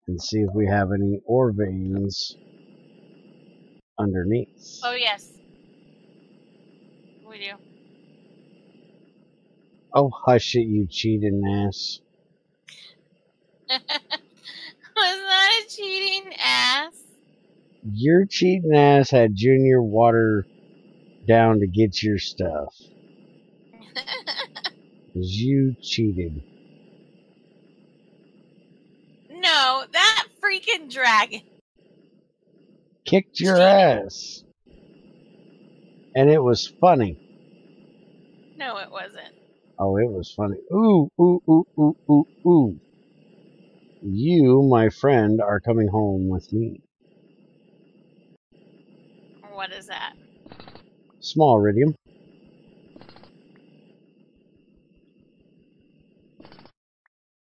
and see if we have any ore veins underneath. Oh, yes. We do. Oh, hush it, you cheating ass. Was that a cheating ass? Your cheating ass had Junior water down to get your stuff. 'Cause you cheated. No, that freaking dragon. Kicked your Cheated. ass. And it was funny. No, it wasn't. Oh, it was funny. Ooh, ooh, ooh, ooh, ooh, ooh. You, my friend, are coming home with me. What is that? Small iridium.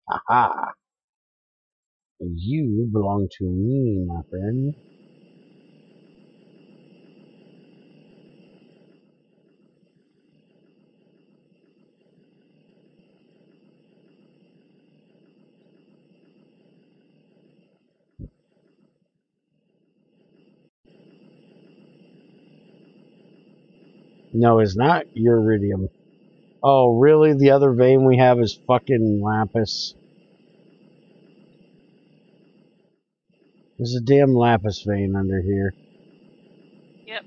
Aha. You belong to me, my friend. No, it's not iridium. Oh, really? The other vein we have is fucking lapis. There's a damn lapis vein under here. Yep.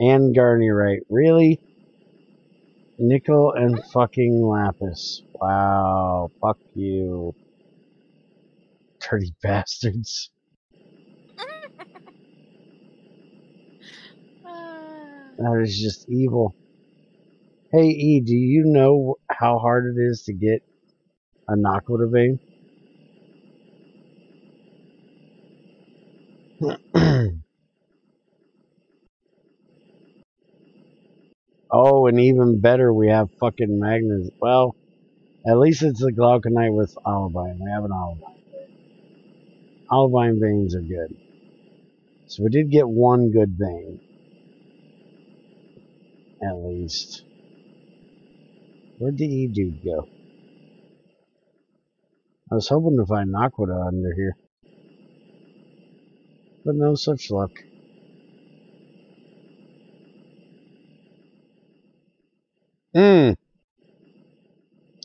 And garnierite. Really? Nickel and fucking lapis. Wow. Fuck you. Dirty bastards. That is just evil. Hey, E, do you know how hard it is to get a Nakoda vein? Oh, and even better, we have fucking magnets. Well, at least it's the glauconite with olivine. We have an olivine vein. Olivine veins are good. So we did get one good vein. At least. Where'd the E-dude go? I was hoping to find Naquita under here. But no such luck.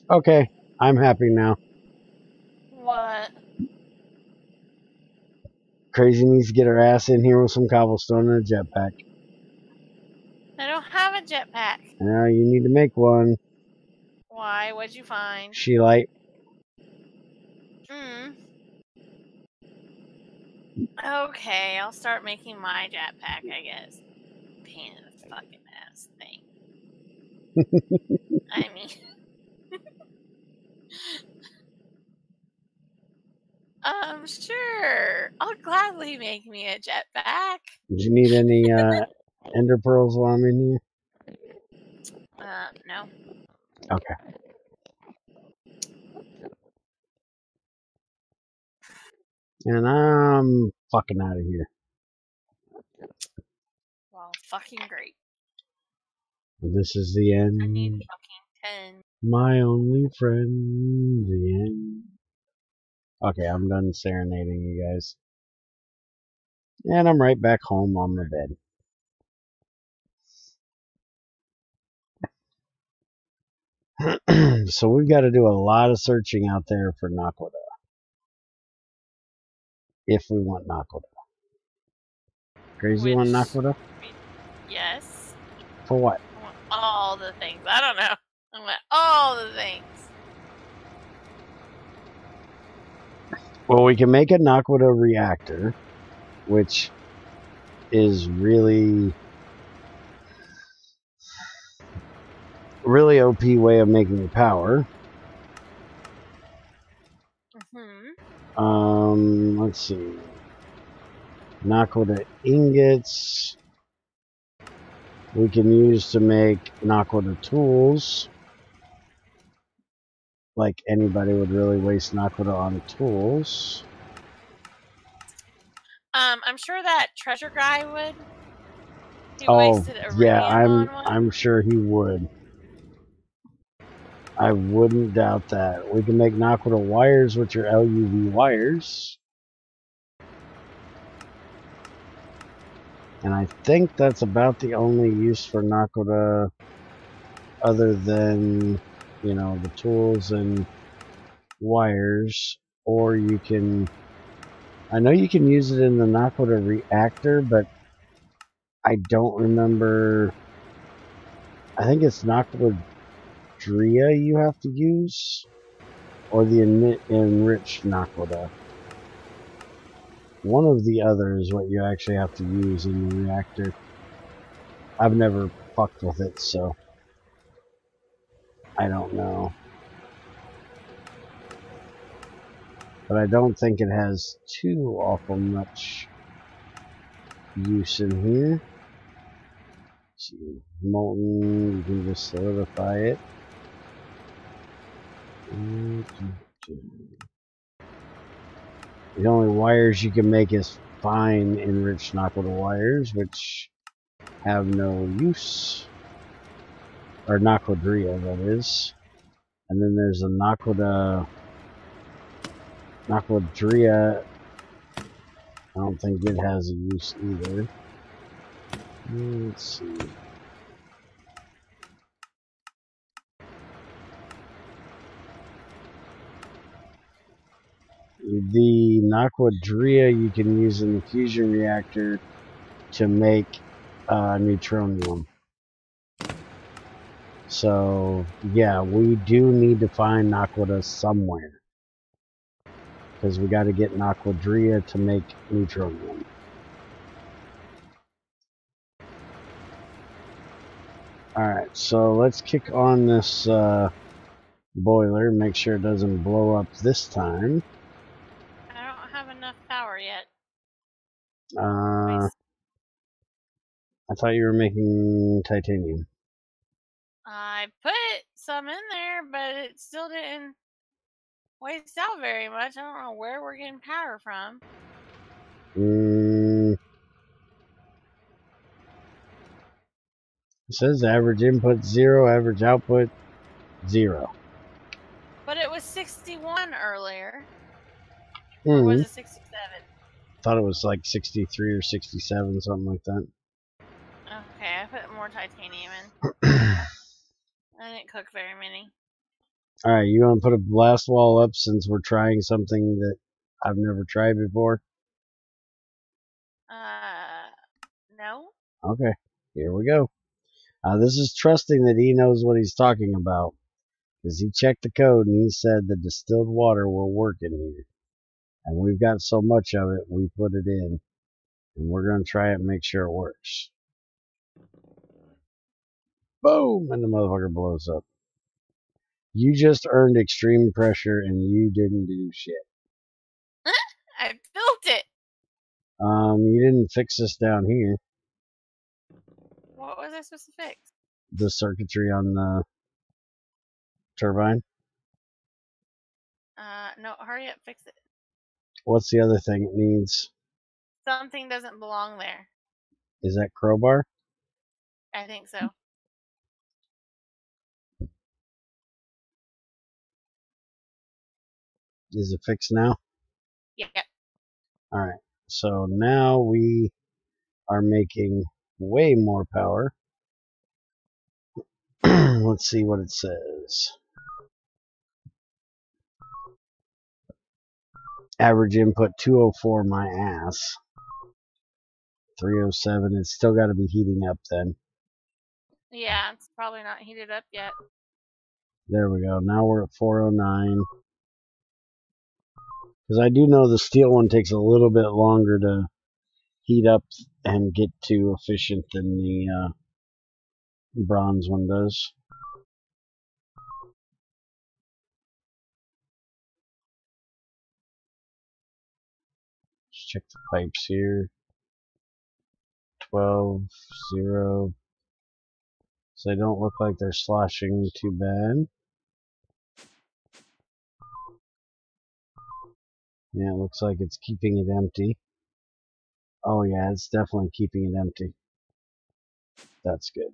Okay, I'm happy now. What? Crazy needs to get her ass in here with some cobblestone and a jetpack. I don't have a jetpack. Now you need to make one. Why? What'd you find? She light. Okay, I'll start making my jetpack, I guess. Pain in the fucking ass thing. I mean... Sure. I'll gladly make me a jetpack. Did you need any ender pearls while I'm in here? No. Okay. And I'm fucking out of here. Well, fucking great. This is the end. I need fucking 10. My only friend, the end. Okay, I'm done serenading you guys. And I'm right back home on my bed. So we've got to do a lot of searching out there for Naquita. If we want Naquita. Crazy want Naquita? Yes. For what? I want all the things. I don't know. I want all the things. Well, we can make a Naquita reactor, which is really OP way of making power. Let's see. Naquita ingots we can use to make Naquita tools. Like anybody would really waste Naquita on tools. I'm sure that treasure guy would. He wasted iridium on one. I'm sure he would. I wouldn't doubt that. We can make Naquita wires, which are LUV wires. And I think that's about the only use for Naquita other than, you know, the tools and wires. Or you can... I know you can use it in the Naquita reactor, but I don't remember... I think it's Naquita Drea you have to use, or the enriched Naquita. One of the other is what you actually have to use in the reactor. I've never fucked with it, so I don't know. But I don't think it has too awful much use in here. Let's see, molten, you can just solidify it. The only wires you can make is fine enriched Naquita wires, which have no use. Or Naquita Drea, that is. And then there's a Naquita Drea. I don't think it has a use either. Let's see. The Naquita Drea you can use in the fusion reactor to make neutronium. So, yeah, we do need to find Naquita somewhere. Because we got to get Naquita Drea to make neutronium. Alright, so let's kick on this boiler, make sure it doesn't blow up this time. I don't have enough power yet. I thought you were making titanium. I put some in there, but it still didn't waste out very much. I don't know where we're getting power from. It says average input 0, average output 0. But it was 61 earlier. Or was it 67? Thought it was like 63 or 67, something like that. Okay, I put more titanium in. I didn't cook very many. Alright, you want to put a blast wall up since we're trying something that I've never tried before? No. Okay, here we go. This is trusting that he knows what he's talking about. Because he checked the code and he said the distilled water will work in here. And we've got so much of it, we put it in. And we're going to try it and make sure it works. Boom! And the motherfucker blows up. You just earned extreme pressure and you didn't do shit. I built it! You didn't fix this down here. What was I supposed to fix? The circuitry on the turbine. No, hurry up, fix it. What's the other thing it needs? Something doesn't belong there. Is that crowbar? I think so. Is it fixed now? Yeah. Alright, so now we are making way more power. Let's see what it says. Average input 204, my ass. 307, it's still got to be heating up then. Yeah, it's probably not heated up yet. There we go, now we're at 409. Because I do know the steel one takes a little bit longer to heat up and get to efficient than the bronze one does. Let's check the pipes here. 12, 0. So they don't look like they're sloshing too bad. Yeah, it looks like it's keeping it empty. Oh yeah, it's definitely keeping it empty. That's good.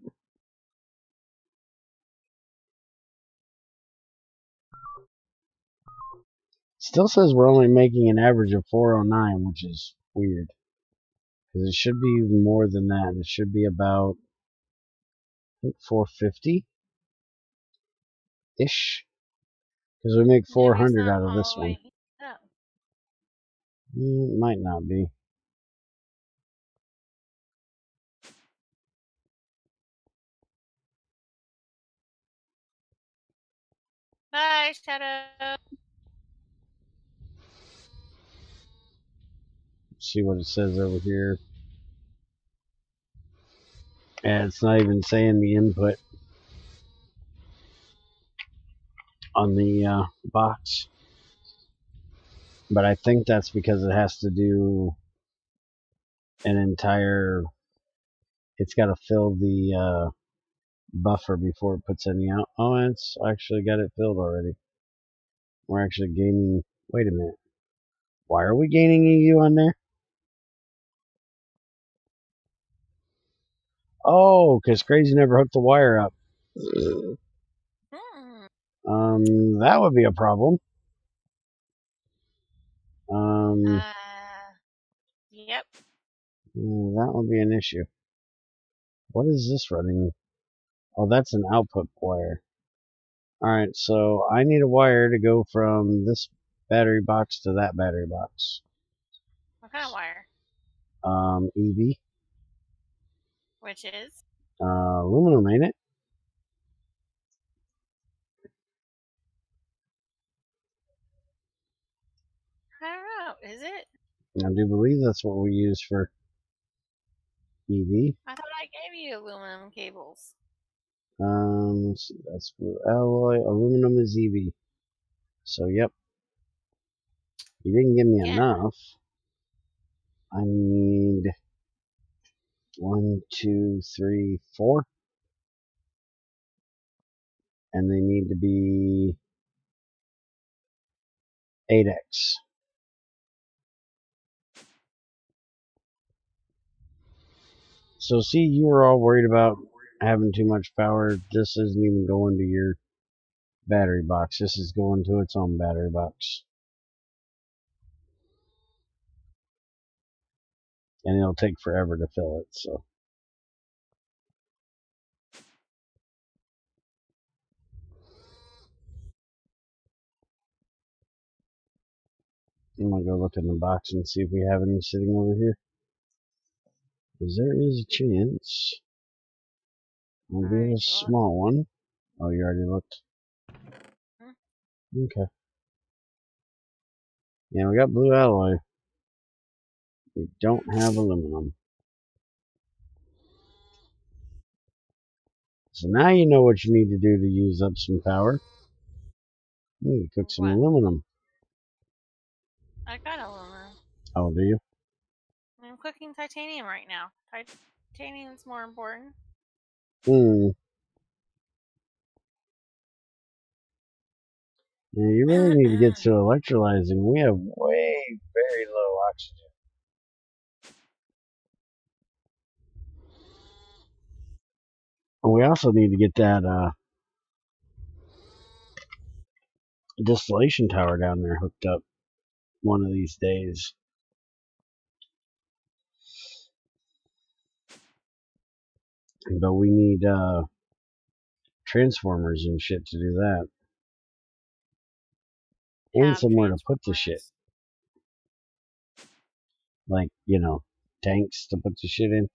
Still says we're only making an average of 409, which is weird. Because it should be even more than that. It should be about, I think, 450-ish. Because we make 400 out of this one. It might not be. Bye, Shadow. See what it says over here. And it's not even saying the input on the box. But I think that's because it has to do an entire... It's got to fill the buffer before it puts any out. Oh, it's actually got it filled already. We're actually gaining... Wait a minute. Why are we gaining EU on there? Oh, because Crazy never hooked the wire up. That would be a problem. Yep. That would be an issue. What is this running? Oh, that's an output wire. Alright, so I need a wire to go from this battery box to that battery box. What kind of wire? EV. Which is? Aluminum, ain't it? I don't know. Is it? I do believe that's what we use for EV. I thought I gave you aluminum cables. Let's see, that's blue alloy. Aluminum is EV. So, yep. You didn't give me enough. I need 1, 2, 3, 4. and they need to be 8x. So see, you were all worried about having too much power. This isn't even going to your battery box. This is going to its own battery box. And it'll take forever to fill it, so. I'm gonna go look in the box and see if we have any sitting over here. Because there is a chance. I'll be a small one. Oh, you already looked? Okay. Yeah, we got blue alloy. We don't have aluminum. So now you know what you need to do to use up some power. You need to cook some aluminum. I got aluminum. Oh, do you? I'm cooking titanium right now. Titanium's more important. Yeah, you really need to get to electrolyzing. We have very low oxygen. And we also need to get that distillation tower down there hooked up one of these days. But we need transformers and shit to do that. And somewhere to put the shit. Like, you know, tanks to put the shit in.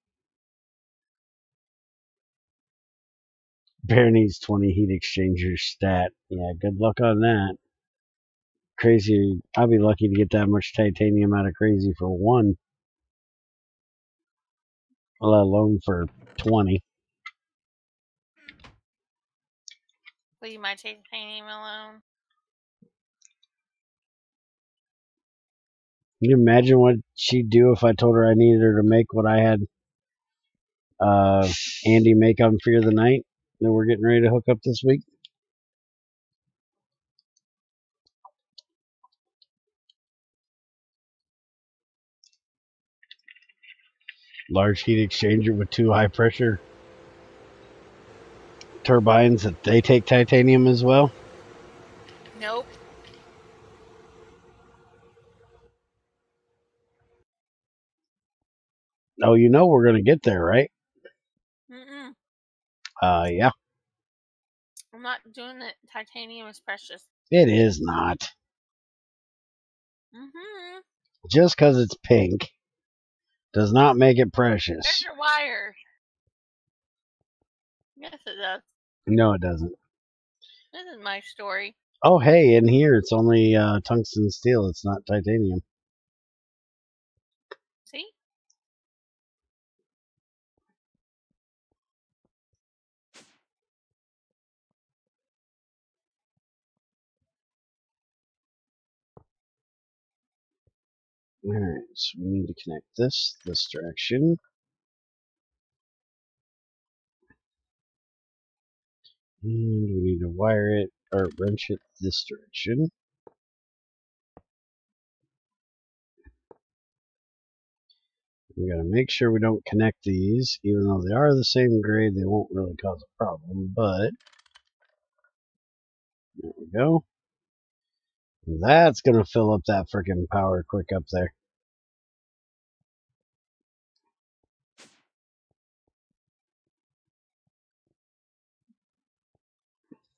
Bear needs 20 heat exchangers stat. Yeah, good luck on that. Crazy. I'll be lucky to get that much titanium out of Crazy for one. Let alone for 20. Leave my titanium alone. Can you imagine what she'd do if I told her I needed her to make what I had Andy make on Fear the Night that we're getting ready to hook up this week? Large heat exchanger with 2 high pressure turbines that they take titanium as well? Nope. Oh, you know we're going to get there, right? Yeah. I'm not doing it. Titanium is precious. It is not. Just because it's pink does not make it precious. Where's your wire? Yes, it does. No, it doesn't. This is my story. Oh, hey, in here it's only tungsten steel. It's not titanium. See? Alright, so we need to connect this direction. And we need to wire it, or wrench it this direction. We gotta make sure we don't connect these. Even though they are the same grade, they won't really cause a problem, but there we go. That's gonna fill up that freaking power quick up there.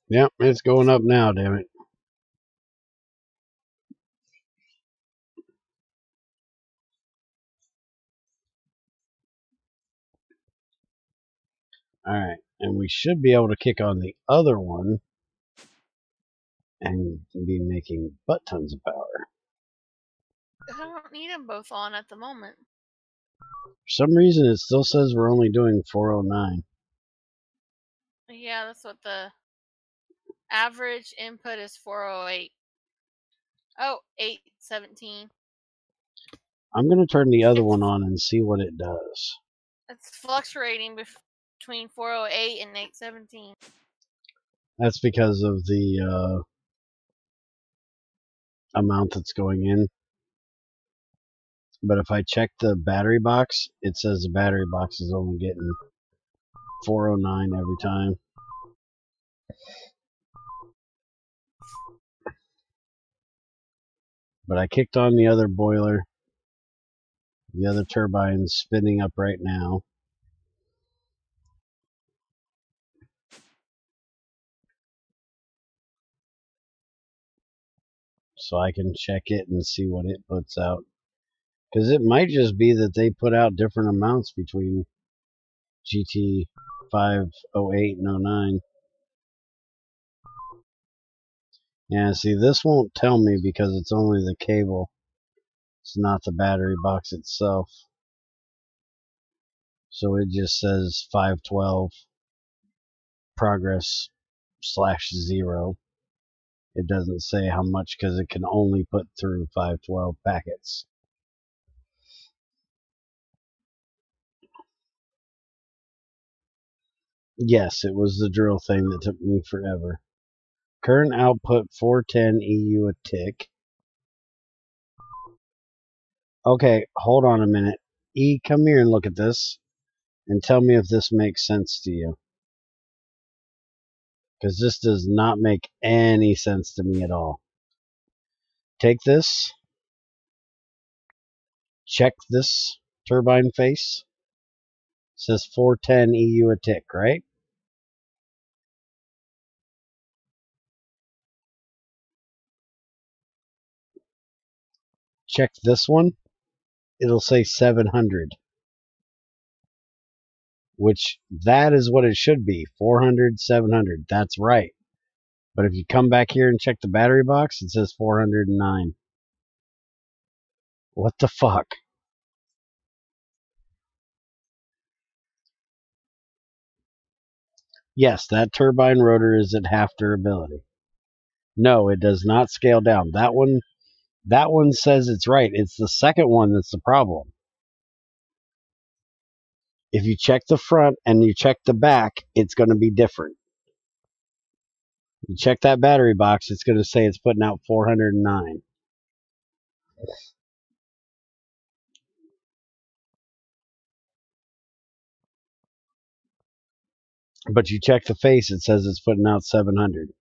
Yep, it's going up now, damn it. Alright, and we should be able to kick on the other one and be making butt tons of power. I don't need them both on at the moment. For some reason, it still says we're only doing 409. Yeah, that's what the average input is 408. Oh, 817. I'm going to turn the other one on and see what it does. It's fluctuating between 408 and 817. That's because of the amount that's going in. But if I check the battery box, it says the battery box is only getting 409 every time. But I kicked on the other boiler. The other turbine's spinning up right now. So I can check it and see what it puts out. Because it might just be that they put out different amounts between GT5u.08 and 09. Yeah, see, this won't tell me because it's only the cable. It's not the battery box itself. So it just says 512 progress /0. It doesn't say how much because it can only put through 512 packets. Yes, it was the drill thing that took me forever. Current output 410 EU a tick. Okay, hold on a minute. E, come here and look at this and tell me if this makes sense to you. Because this does not make any sense to me at all. Take this. Check this turbine face. It says 410 EU a tick, right? Check this one. It'll say 700. Which, that is what it should be. 400, 700. That's right. But if you come back here and check the battery box, it says 409. What the fuck? Yes, that turbine rotor is at half durability. No, it does not scale down. That one says it's right. It's the second one that's the problem. If you check the front and you check the back, it's going to be different. You check that battery box, it's going to say it's putting out 409. But you check the face, it says it's putting out 700.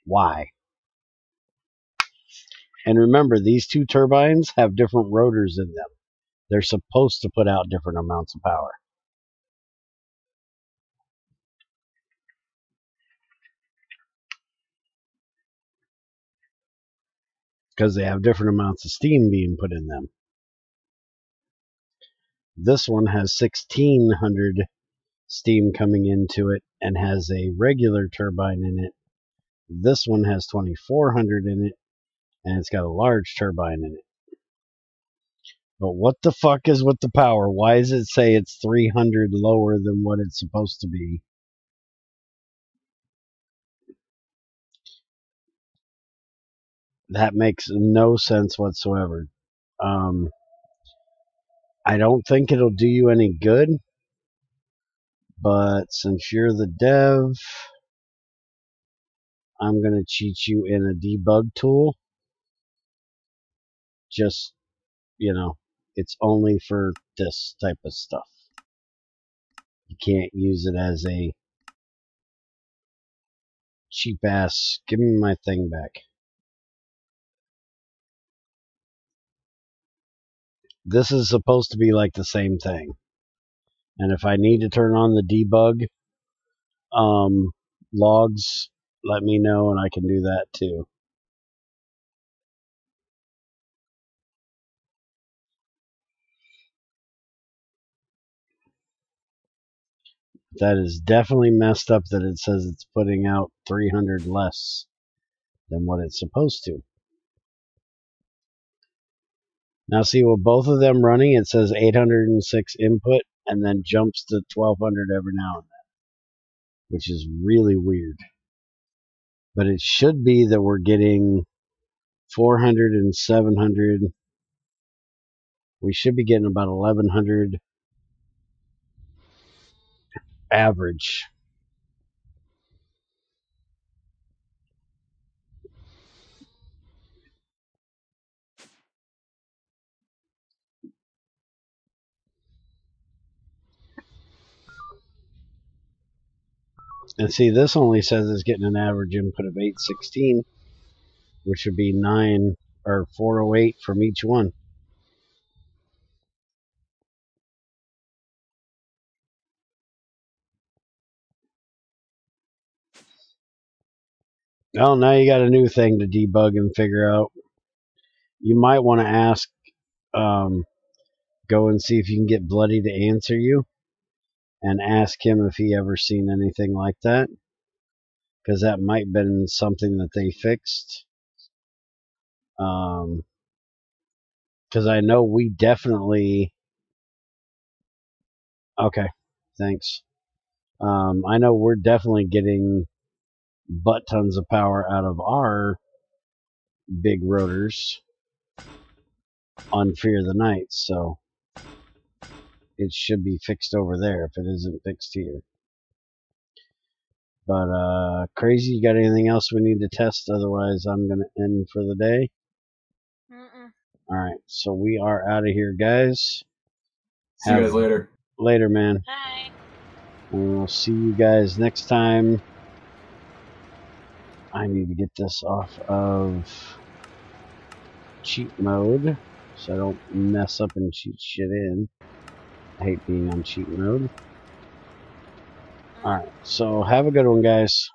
Why? And remember, these two turbines have different rotors in them. They're supposed to put out different amounts of power. Because they have different amounts of steam being put in them. This one has 1600 steam coming into it and has a regular turbine in it. This one has 2400 in it and it's got a large turbine in it. But what the fuck is with the power? Why does it say it's 300 lower than what it's supposed to be? That makes no sense whatsoever. I don't think it'll do you any good, but since you're the dev, I'm going to cheat you in a debug tool. Just, it's only for this type of stuff. You can't use it as a cheap ass, give me my thing back. This is supposed to be like the same thing. And if I need to turn on the debug logs, let me know and I can do that too. That is definitely messed up that it says it's putting out 300 less than what it's supposed to. Now see, with both of them running, it says 806 input and then jumps to 1200 every now and then, which is really weird. But it should be that we're getting 400 and 700. We should be getting about 1100 average. And see, this only says it's getting an average input of 816, which would be 9 or 408 from each one. Well, now you got a new thing to debug and figure out. You might want to ask, go and see if you can get Bloody to answer you, and ask him if he ever seen anything like that, because that might have been something that they fixed. Because I know we definitely. Okay, thanks. I know we're definitely getting butt tons of power out of our big rotors on Fear the Night, so it should be fixed over there if it isn't fixed here. But Crazy, you got anything else we need to test? Otherwise, I'm gonna end for the day. All right, so we are out of here, guys. See you guys later. Later, man. Bye. And we'll see you guys next time. I need to get this off of cheat mode so I don't mess up and cheat shit in. I hate being on cheat mode. Alright, so have a good one, guys.